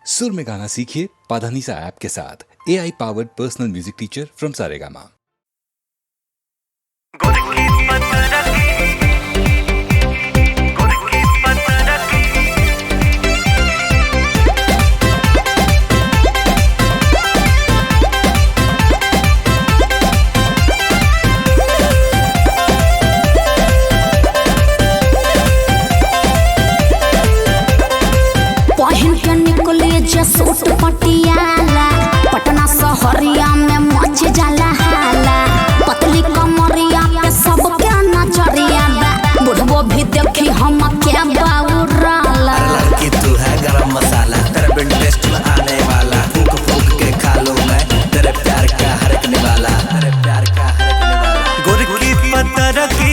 सुर में गाना सीखिए पाधानीसा ऐप के साथ। AI powered personal music teacher from Saregama. Suit Patiala Patna शहरिया में मच जाला हाला, पतली कमरिया पे सब क्या नजरिया बा, बुढ़बो भी देखी हम क्या बाउराला। लड़की तू है गरम मसाला, तेरा बिन टेस्ट में आने वाला, फूक फूक के खा लूं मैं तेरे प्यार का हर एक निवाला, तेरे प्यार का हर एक निवाला। गुरकी पत्थर की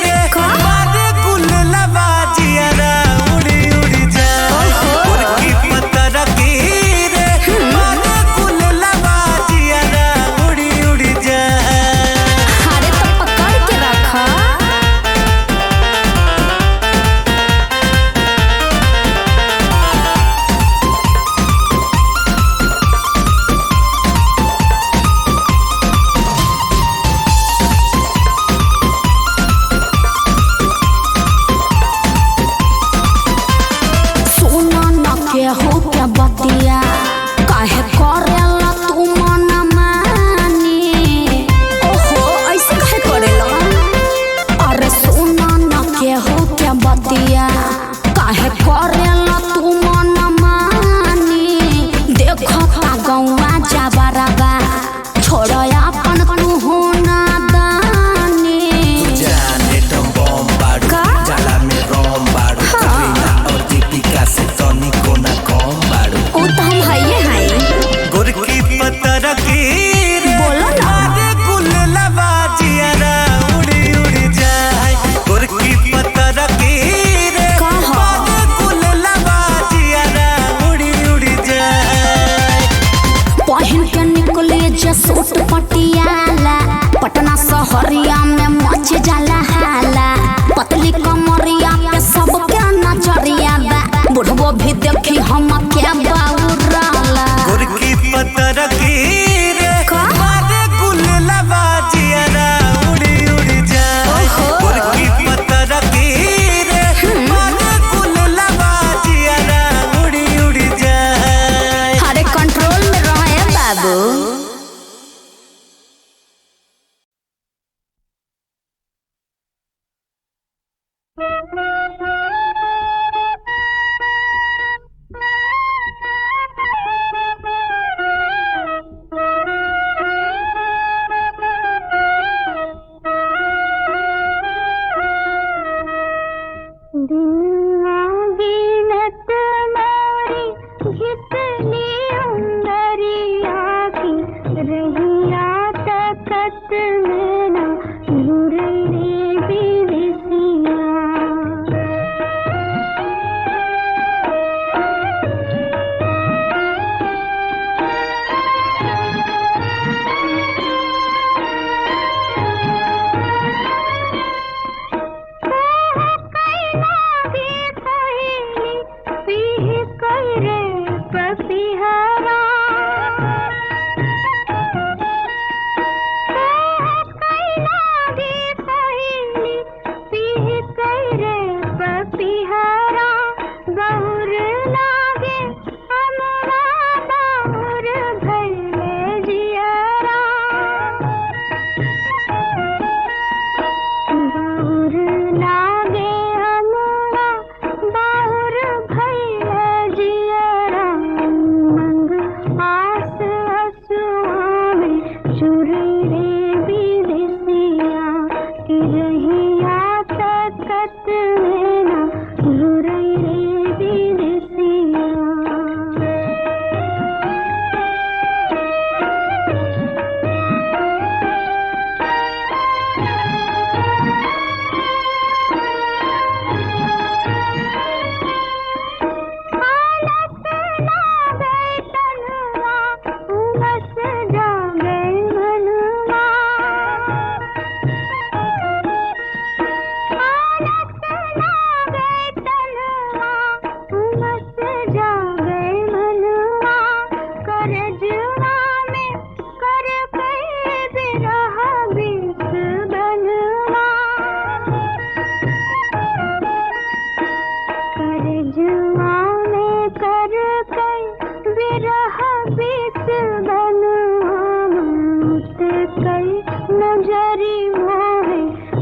रे मारे गुल लबाजिया रा उड़ी उड़ी जाए, गुरकी पत्थर की रे मारे गुल लबाजिया रा उड़ी उड़ी जाए। अरे तो पकड़ के रखा। हो क्या बतिया काहे करेला तू मन मानी, ओहो ऐसे काहे करेला। अरे सुना न के हो क्या बतिया काहे करेला तू मन मानी, देखो का गौवा जाबरबा छोड़ अपन तू हो नादानी। जाने तुम बम बाड़ू जाला में रोम बाड़ू, करीना और दीपिका से तोनी को ना कम बाड़ू। ओ तो हम हइए हई गुरकी पत्थर की रे बोलो ना। मारे गुल लबाजिया रा उड़ी उड़ी जाए, गुरकी पत्थर की रे कहा? मारे गुल लबाजिया रा उड़ी उड़ी जाए। पहन के निकले जे सूट पटियाला पटना शहरिया में मच जाला हाला, पतली कमरिया पे सब क्या नजरिया बा, बुढ़बो भी देखी हम क्या बाउराला। गुरकी पत्थर की रे का? मारे गुल लबाजिया रा उड़ी उड़ी जाए, गुरकी पत्थर की रे मारे गुल लबाजिया रा उड़ी उड़ी जाए। अरे कंट्रोल में रहे बाबू। गिनत मारी घिसली उंदरिया की कर कई विरह बीत बनते कई नजरी मोहे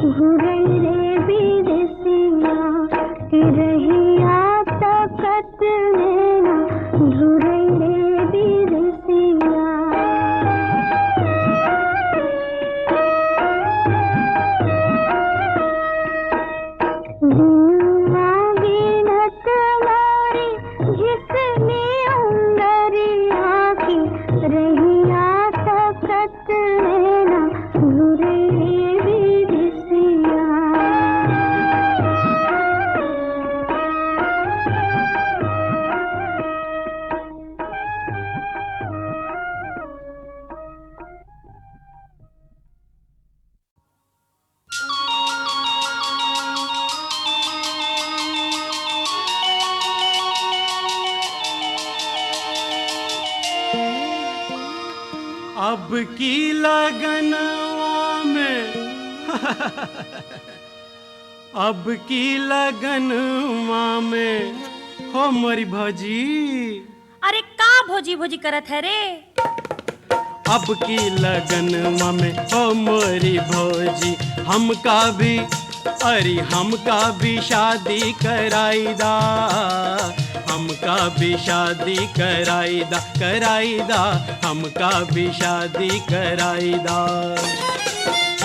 घुरई रे विदेसिया कि रहिया तकत लेना घुरई रे विदेसिया अब की लगनवा में अब की लगनवा में हो मोरी भौजी। अरे का भोजी भोजी करत है रे? अब की लगनवा में हो मोरी भौजी हमका भी अरे हमका भी शादी कराईदा हमका भी शादी कराईदा हमका भी शादी कराईदा।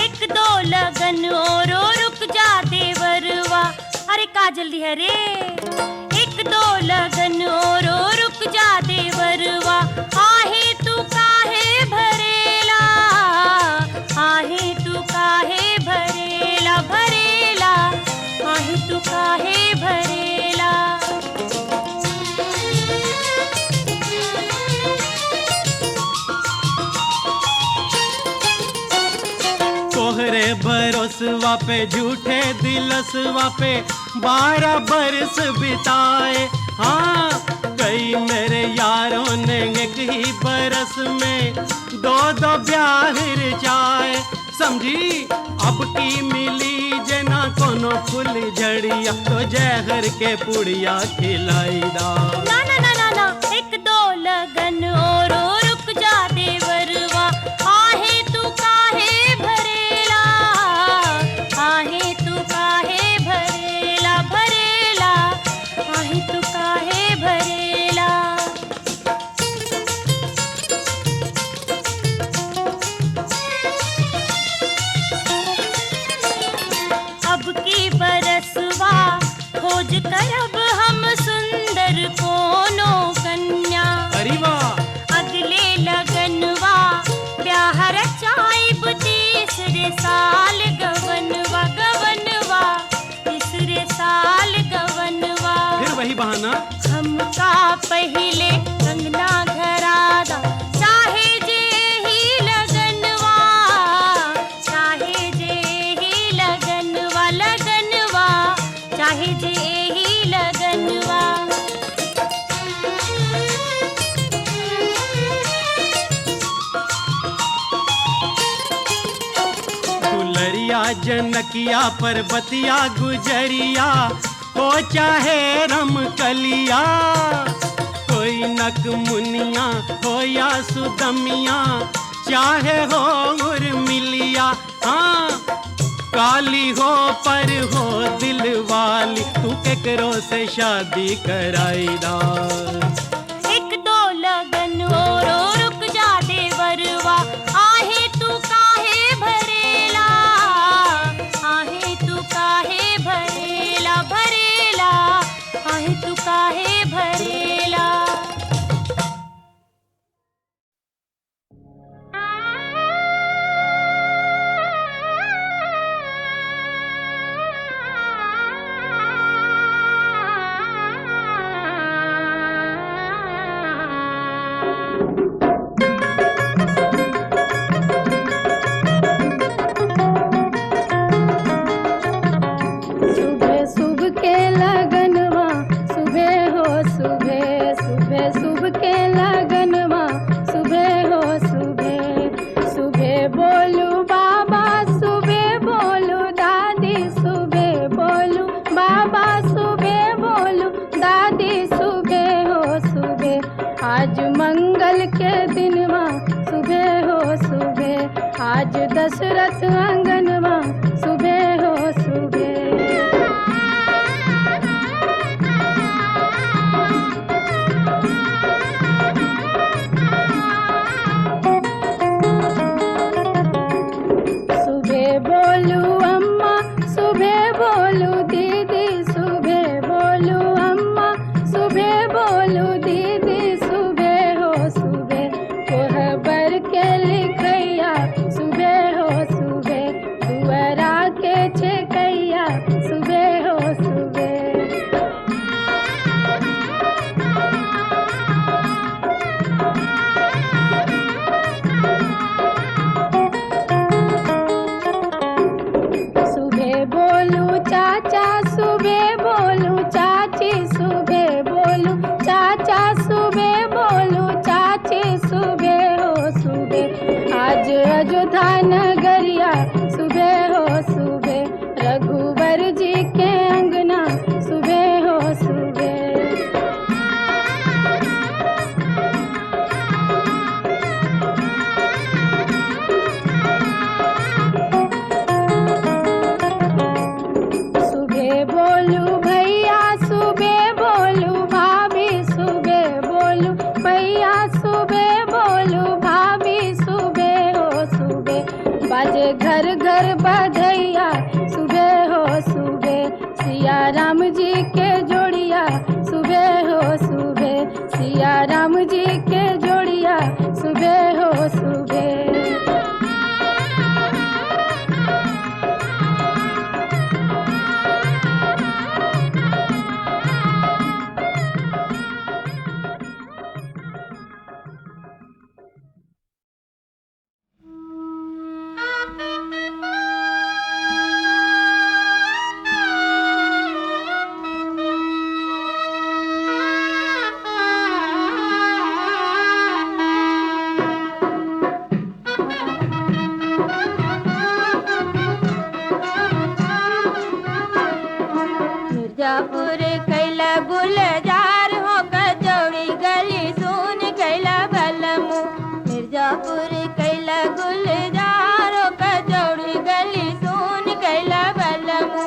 एक दो लगन और रुक जा देवरवा। अरे का जल्दी है रे? एक दो लगन और रुक जा देवरवा। आहे तू काहे भरेला आहे तू काहे भरेला भरेला आहे तू काहे भरेला। तोहरे भरोसवा पे झूठे दिलसवा पे 12 बरस बिताए। हाँ कई मेरे यारों ने एक ही बरस में 2 ब्याह रचाए। समझी अब की मिली जना कोनो फूल झड़िया तो जहर के पुड़िया खिलाईदा। ना ना ना ना ना एक दो लगन और रुक जा देवरवा। आहे तू काहे भरेला आहे तू काहे भरेला भरेला आहे तू काहे भरेला। अब की बरसवा खोज करब हम सुंदर कोनो कन्या। अरे वाह अगले लगनवा ब्याह रचाइब तीसरे साल गवनवा गवनवा तीसरे साल गवनवा। फिर वही बहाना। हमका पहले कंगना घरादा चाहे जे ही लगनवा चाहे जे ही लगनवा लगनवा चाहे जे ही लगनवा। दुलरिया जनकिया पर्वतिया गुजरिया हो चाहे रमकलिया कोई नक मुनिया हो या सुदमिया चाहे हो उर्मिलिया। हाँ काली हो पर हो दिल वाली तू केकरो से शादी कराईदा। एक दो लगन और रुक जा देवरवा। आहे तू काहे भरेला आहे तू काहे भरेला भरेला आहे तू काहे भरेला। सुबह सुबह के लगनवा सुबह हो सुबह सुबह सुबह के लगनवा सुबह हो सुबह सुबह बोलू बाबा सुबह बोलू दादी सुबह बोलू बाबा सुबह बोलू दादी सुबह हो राम जी के जोड़िया सुबह हो सुबह। मिर्जापुर कैला गुलजार हो कचौड़ी गली सुन कैला बलमू। मिर्जापुर कैला गुलजार हो कचौड़ी गली सुन कैला बलमू।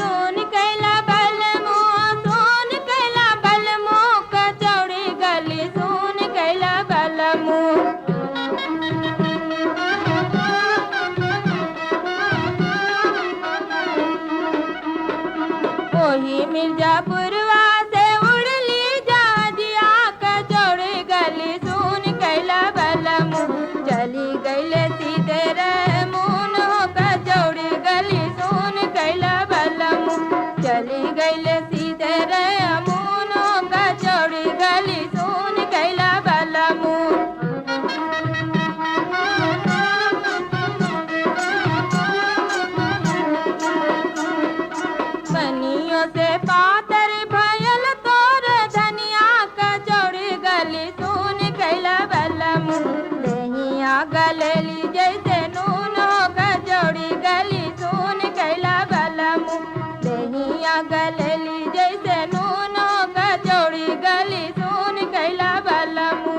सुन कैला बलमू सुन कैला बलमू कचौड़ी गली सुन कैला बलमू। वही मिर्जापुरवा से उड़ली जहाजिया कचौड़ी गली सुन कैला बलमू। चली गईले सीधे रहमून हो कचौड़ी गली सुन कैला बलमू। चली गईले सीधे रहमून हो कचौड़ी गली सुन कैला बलमू। बनियों से पातर भयल तोर धनिया कचौड़ी गली सुन कैला बलमू। दहिया गलेली जैसे नून हो कचौड़ी गली सुन कैला बलमू। दहिया गलेली जैसे नून हो कचौड़ी गली सुन कैला बलमू।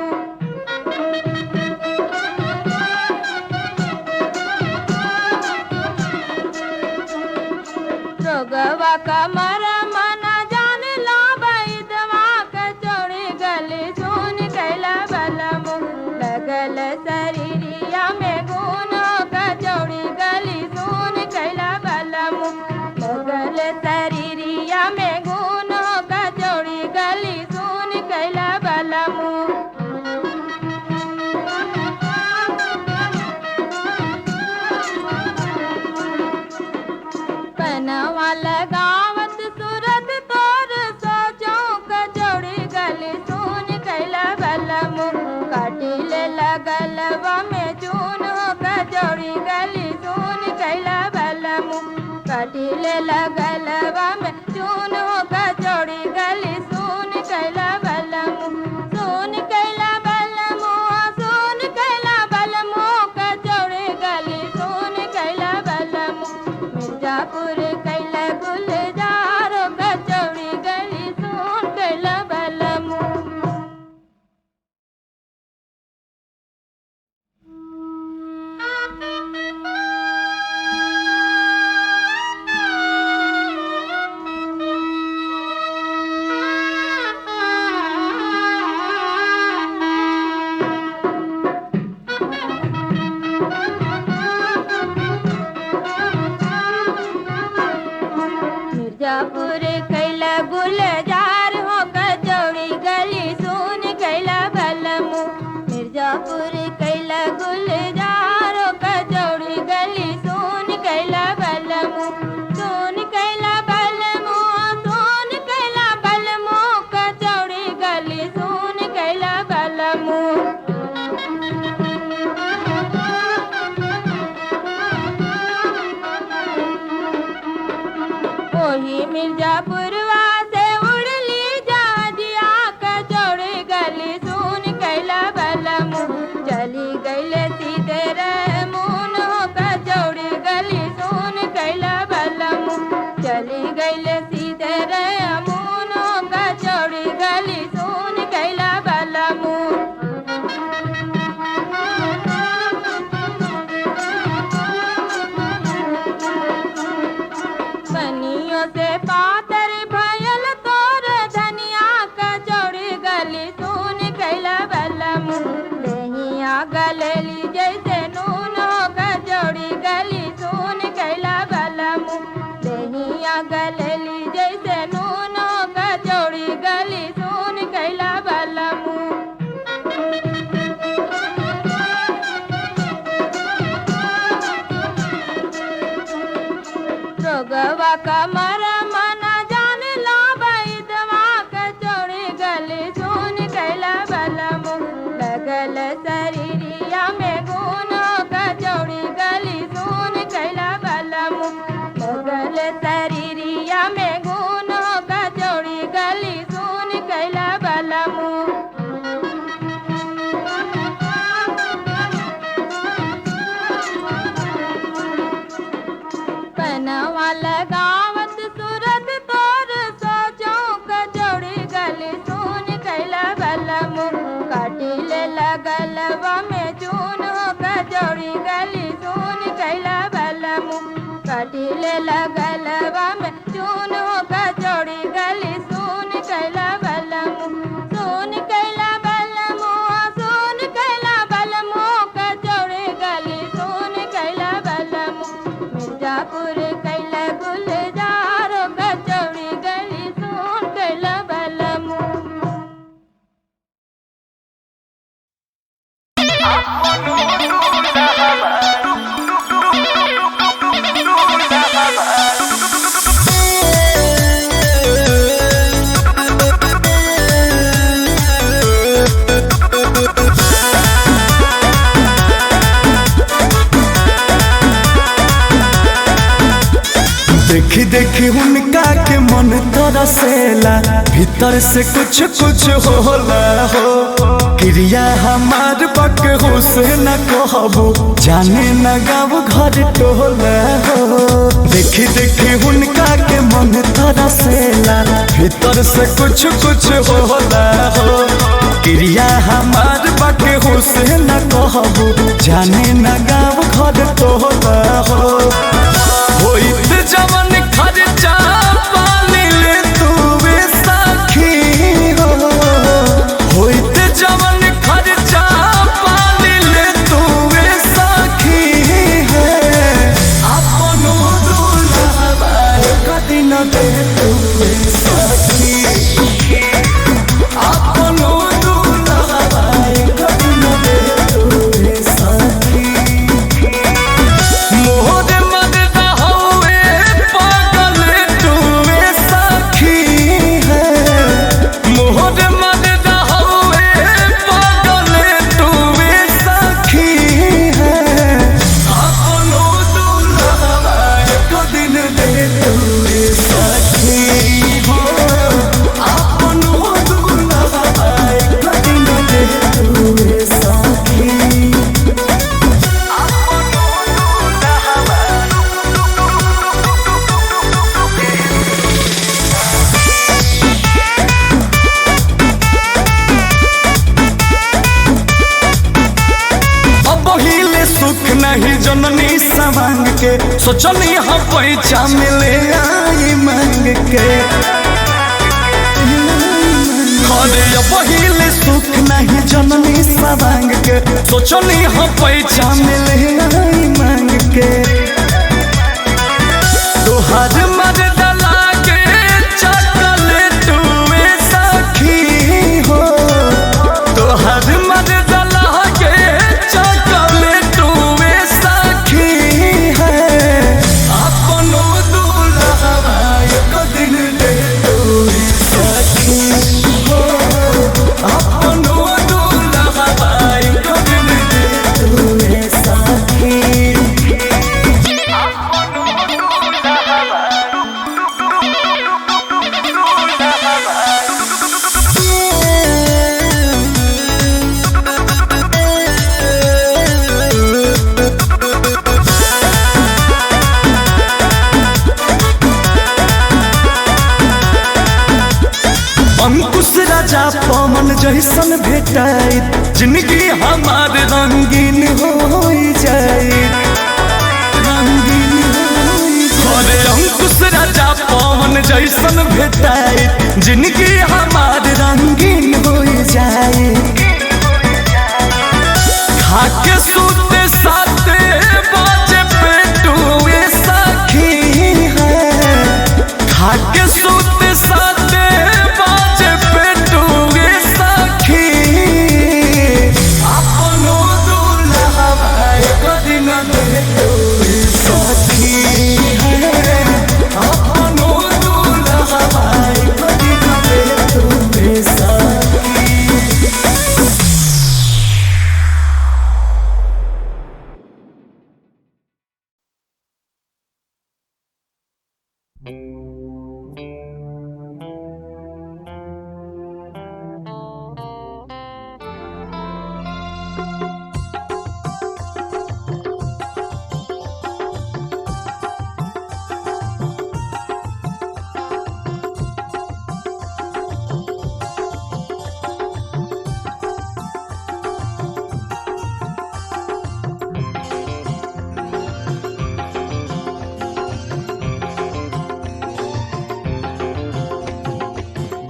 रोगवा कमर मना जान ला बैदवा कचौड़ी गली सुन कैला बलमू। लगल शरीरिया में गुण कचौड़ी गली सुन कैला बलमू। लगल शरीरिया में गुण कचौड़ी गली सुन कैला बलमू। पनवा लगावत सूरत तोर सोचो कचौड़ी गली सुन कैला बलमू। काटिले लगलवा में चून कचौड़ी गली सुन कैला बलमू। काटिले लगलवा में चून कचौड़ी गली सुन कैला बलमू। सुन कैला बलमू सुन कैला बलमू कचौड़ी गली सुन कैला बलमू। मिर्जापुर कैला गुलजार कचौड़ी गली सुन कैला बलमू। मिर्जापुर कैला गुलजार हो कचौड़ी गली सुन कैला बलमू। मिर्जापुर कैला गुलजार हो कचौड़ी गली सुन कैला बलमू। सुन कैला बलमू सुन कैला बलमू कचौड़ी गली सुन कैला बलमू। वही मिर्जापुरवा से उड़ली जहाजिया कचौड़ी गली सुन कैला बलमू। चली गईले सीधे रहमून हो कचौड़ी गली सुन कैला बलमू। चली गईले सीधे रहमून हो कचौड़ी गली सुन कैला बलमू। बनियों से पातर भयल तोर धनिया कचौड़ी गली सुन कैला बलमू। दहिया गलेली जैसे नून हो कचौड़ी गली सुन कैला बलमू। दहिया गलेली जैसे नून हो कचौड़ी गली सुन कैला बलमू। कमर मना जान ला बैदवा कचौड़ी गली सुन कैला बलमु लगल शरीरिया में गुन कचौड़ी गली सुन कैला बलमु लगल शरीरिया में गुन कचौड़ी गली सुन कैला बलमु पनवा लगावत सूरत तोर सोचो कचौड़ी गली सुन कैला बलमु काटिले लगलवा में चून कचौड़ी गली सुन कैला बलमु काटिले लगलवा में चून कचौड़ी गली सुन कैला बलमु सुन कैला बलमु सुन कैला बलमु कचौड़ी गली सुन कैला बलमु मिर्जापुर कैला गुलजार कचौड़ी गली सुन कैला बलमु देखी देखी उनका के मन तरसेला भीतर से कुछ कुछ होला हो क्रिया हमार बक हुसैन कहबो जाने न गाँव घर टोला हो देखी देखी उनका के मन तरसेला भीतर से कुछ कुछ होला हो क्रिया हमार बक हुसैन कहबो जाने न गाँव घर टोला हो होइत जवन खर्चा पालिल तुवे सखी हो होइत जवन खर्चा पालिल तुवे सखी है अपनो दुल्हबा कदी न दे तुवे सखी अपनो दुल्हबा कदी न दे तुवे सखी मोहर नहीं जननी सवांग के सोचनी हम पैसा मिले आई मांग के अरे पहिले सुख नहीं जननी सवांग के सोचनी हम पैसा मिले आई मांग के तोहर मर्द लागे चॉकलेट में सखी हो तोहर मर्द लागे चॉकलेट में सखी है अपनो दुल्हबा एक दिन दे तोरे सखी हो अपनो दुल्हबा एक दिन दे तोरे सखी अंकुश राजा पवन जैसन भेटाई जिंदगी हमार रंगीन हो जाए रंगीन अरे अंकुश राजा पवन जैसन भेटाई जिंदगी हमार रंगीन हो जाए खाके सूते साते बाजे पेटुए सखी है खाके सूते साते बाजे पेटुए सखी अपनो दुल्हबा एक दिन दे तोरे सखी है।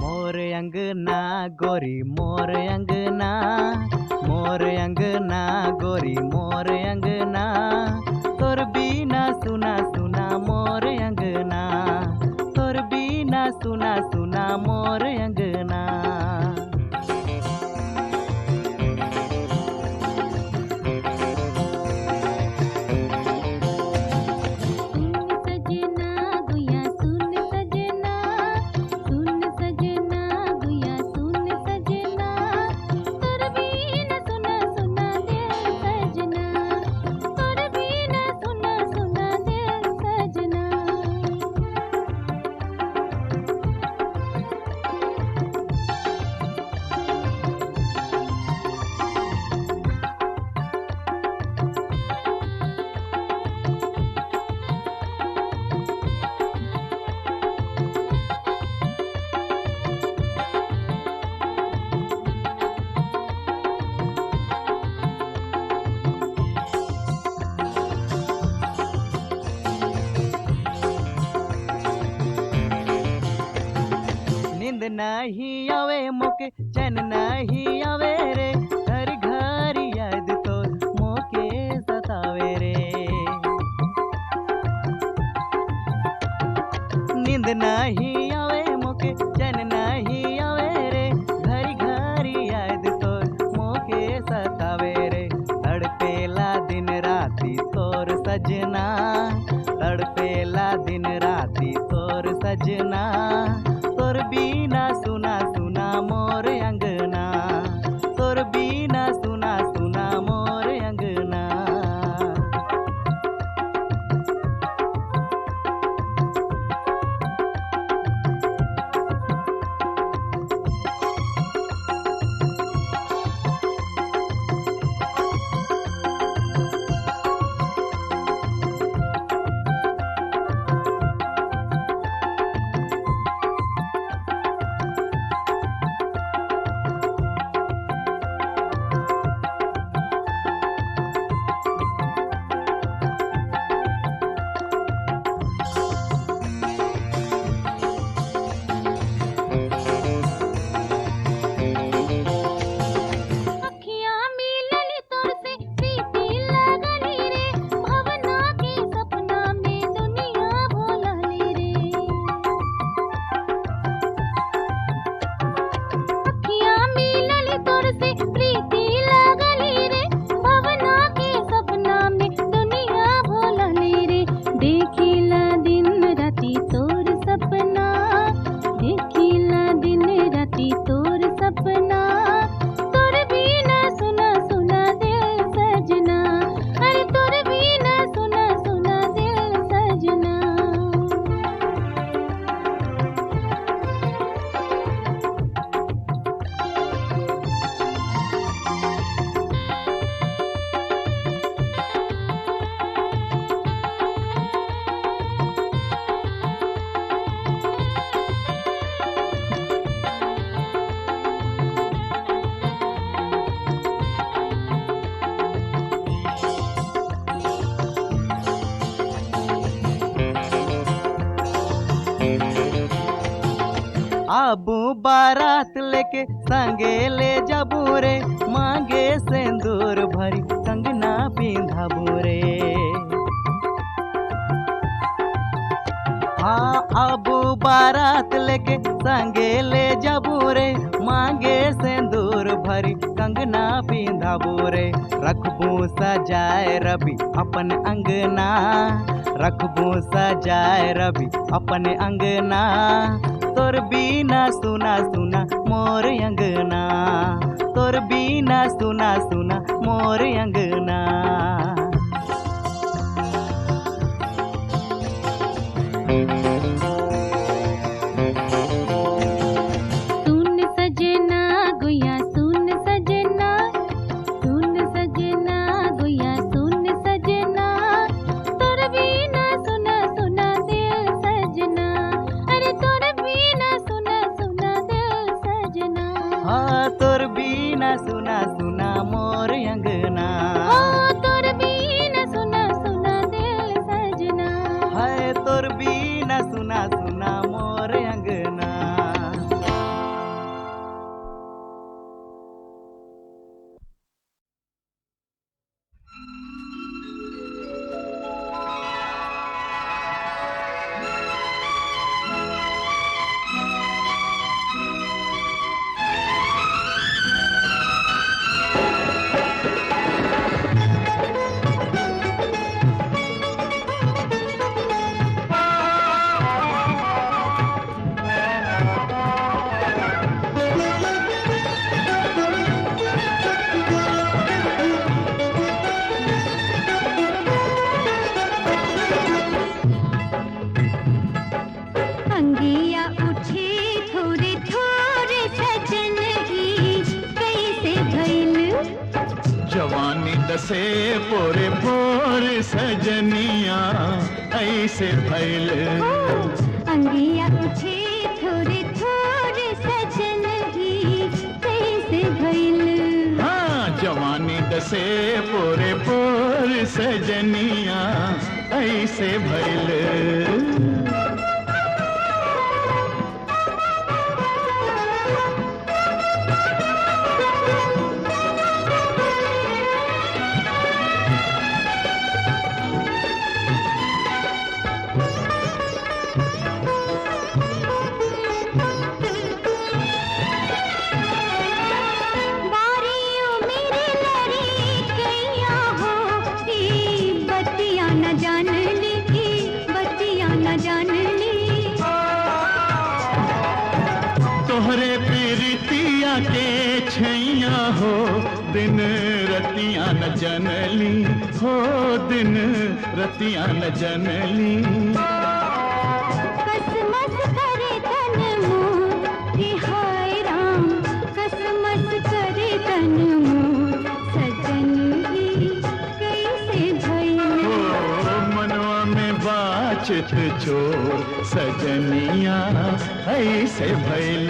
मोर अंगना गोरी मोर अंगना, मोर अंगना गोरी मोर अंगना, तोर बीना सुना सुना मोर अंगना, तोर बीना सुना सुना मोर अंगना। सजना गुया सुन सजना, सुन सजना गुया सुन सजना, तोर बीना सुना सुना दिल सजना, तोर बीना सुना सुना दिल सजना। नींद नहीं आवे मोके चैन नहीं आवे रे, हर घर याद तो मोके सतावे रे। नींद नहीं आवे मोके चैन नहीं आवे रे, घरी घरी याद तो मोके सतावे रे। तड़पेला दिन राती तोर सजना, तड़पेला दिन राती तोर सजना, तोर बीना सुना सुना मोर अंगना, तोर बीना सुना सुना मोर अंगना। अखियाँ मिलली तोर से प्रीति लगली रे, भवना के सपना में दुनिया भुलली रे। अखियाँ मिलली तोर से प्रीति लगली रे, भवना के सपना में दुनिया भुलली रे। देखिला दिन राती तोर सपना, देखिला दिन राती तोर सपना, तोर बीना सुना सुना दिल सजना, अरे तोर बीना सुना सुना दिल सजना। आबू बारात लेके संगे ले जाबू रे, मांगे सिंदूर भरी कंगना पिंधाबू रे। हाँ आबू बारात लेके संगे ले जाबू रे, मांगे सिंदूर भरी कंगना पिंधाबू रे। रखबू सजाए रवि अपन अंगना, रखबू सजाए रवि अपन अंगना, तोर बीना सुना सुना मोर अंगना, तोर बीना सुना सुना मोर अंगना। सुन सजना गुया सुन सजना, सुन सुना सुना मोर अंगना। ओ तोर बीन सुना सुना दिल सजना। हाय तोर बीना सुना सुना मोर अंगना। अंगिया उठे थोड़े थोड़े सजन की कैसे भइल। जवानी दसे पोरे पोरे सजनिया ऐसे फैल। अंगिया उठे थोड़े थोड़े सजन की कैसे भइल। हाँ जवानी दसे पोरे पोरे सजनिया ऐसे भैल। बारियों मेरे लड़ी गैया हो ई बत्तियां न जान ली की बत्तियां न जान ली। तोहरे पीरितिया के छैया हो दिन रतियां न जनली हो दिन रतियां न जनली। कसमस करे तन मोर कि हाय राम कसमस करे तन मोर सजन ही कैसे भइल। ओ मनवा में बाचत चोर सजनिया ऐसे भैल।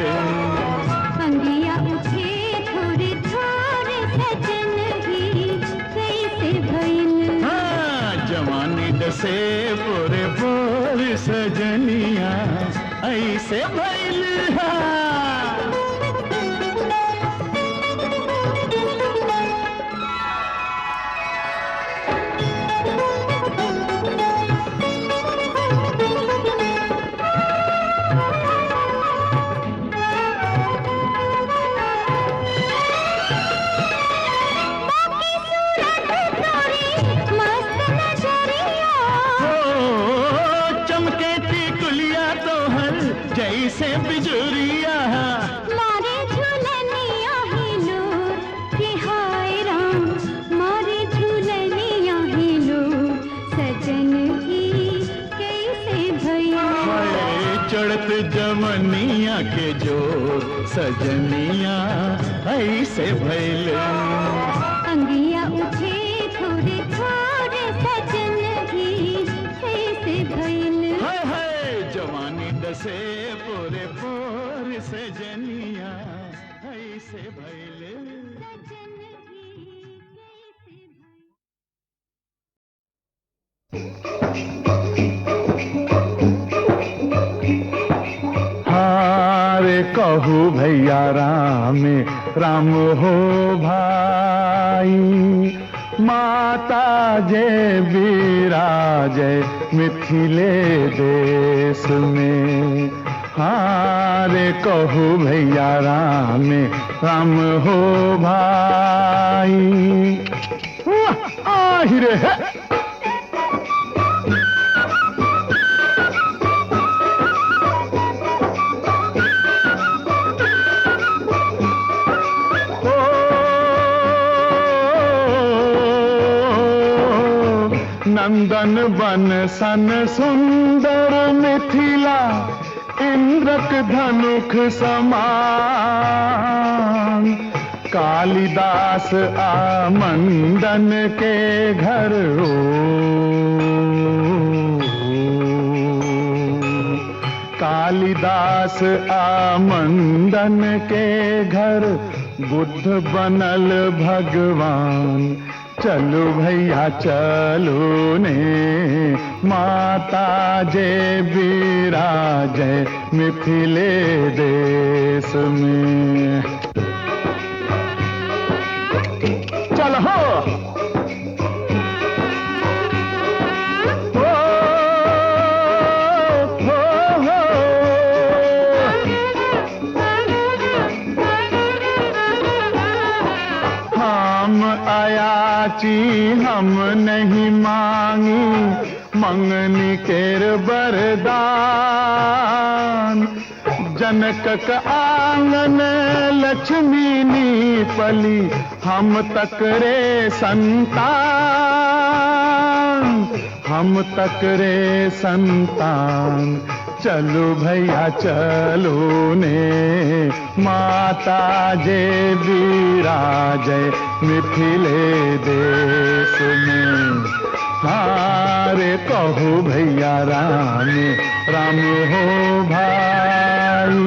अंगिया उठे थोड़े थोड़े सजन ही कैसे भइल। हाँ जवानी दसे पोरे पोरे सजनिया ऐसे भैल। मस्त नजरिया चमके टिकुलिया तोहर जैसे बिजुरिया। मारे झूलनिया ही लोर कि हाय राम मारे झूलनिया ही लोर सजन ही कैसे भइल। हाय चढ़त जमनिया के जोर सजनिया ऐसे भैल। अंगिया उठे थोड़े थोड़े सजन ही कैसे भइल। हाय हाय जवानी दसे पोरे पोरे सजनिया ऐसे भैल। सजन ही कैसे भइल। हारे कहू भैया राम राम हो भाई माता जय विराजय मिथिले देश में। हारे कहू भैया राम राम हो भाई। आहिरे है नंदन बन सन सुंदर मिथिला इंद्रक धनुख समान। कालिदास आमंडन के घर हो कालिदास आमंडन के घर बुद्ध बनल भगवान, चलो भैया चलो ने, माता जय विराजे मिथिले देश में। चल हो आयाची हम नहीं मांगी, मंगनी केर बरदान। जनक का आंगन लक्ष्मी नी पली, हम तक रे संतान, हम तक रे संतान। चलो भैया चलो ने, माता जय विराजे मिथिले देश में। हारे कहो भैया राम राम हो भाई,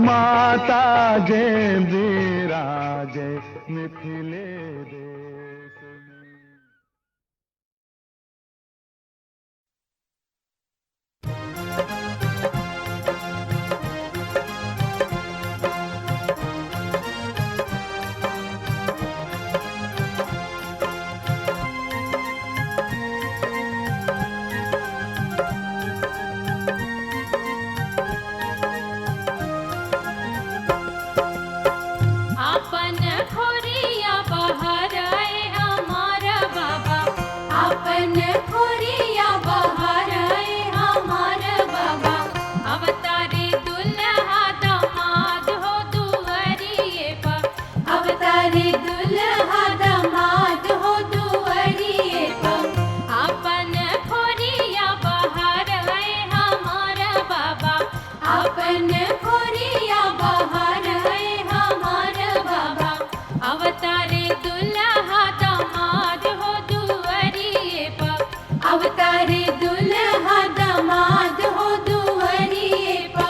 माता जय विराजे मिथिले देश में। अपन खोरिया बाहर आए हमारा बाबा, अपन खोरिया बाहर आए हमारा बाबा। अवतारे दुल्हा दामाद हो दुआरिये पर, अवतारे दुल्हा दामाद हो दुआरिये पर। अपन खोरिया बाहर आए हमारा बाबा, अपन खोरिया बाहर आए हमारा बाबा। अवतारे दुल्हा दामाद हो दुआरिये पर, अवतारे दुल्हा दामाद हो दुआरिये पर।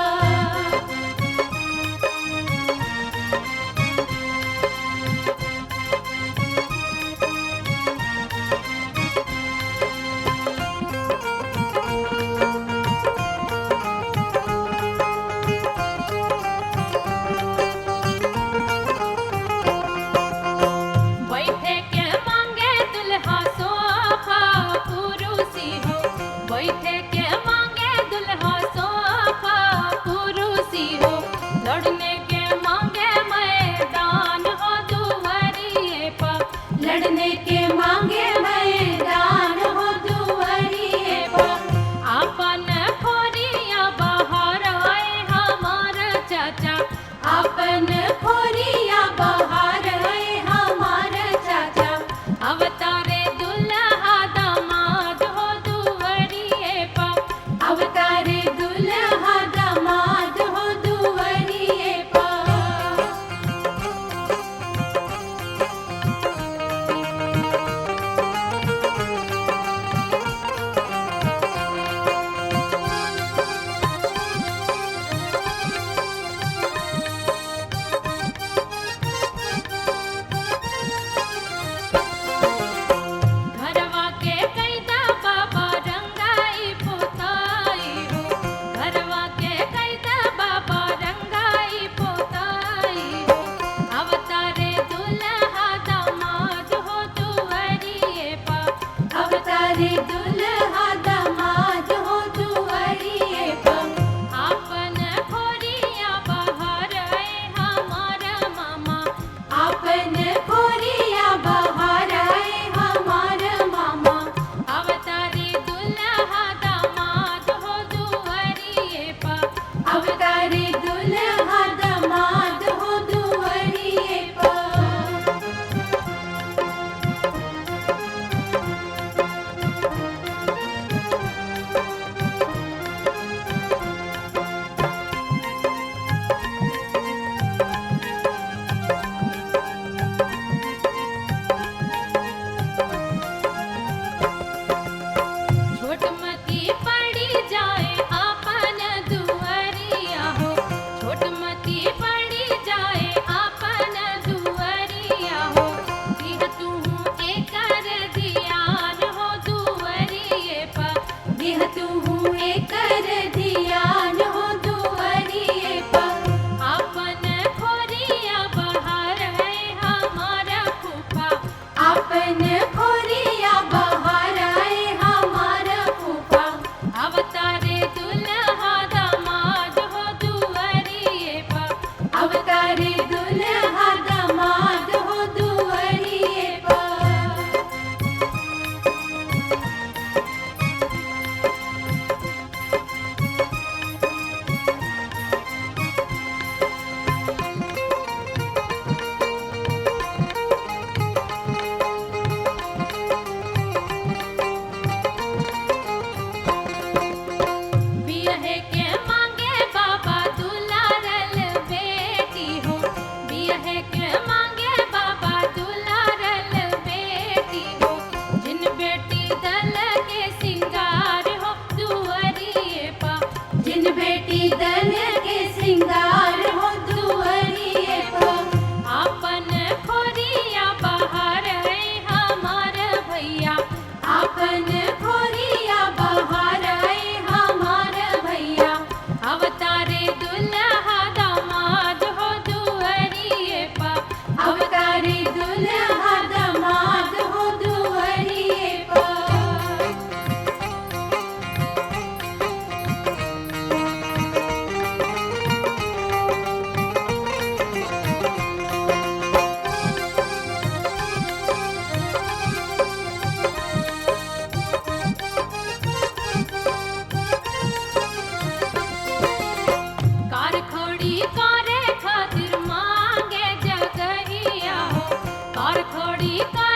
और थोड़ी का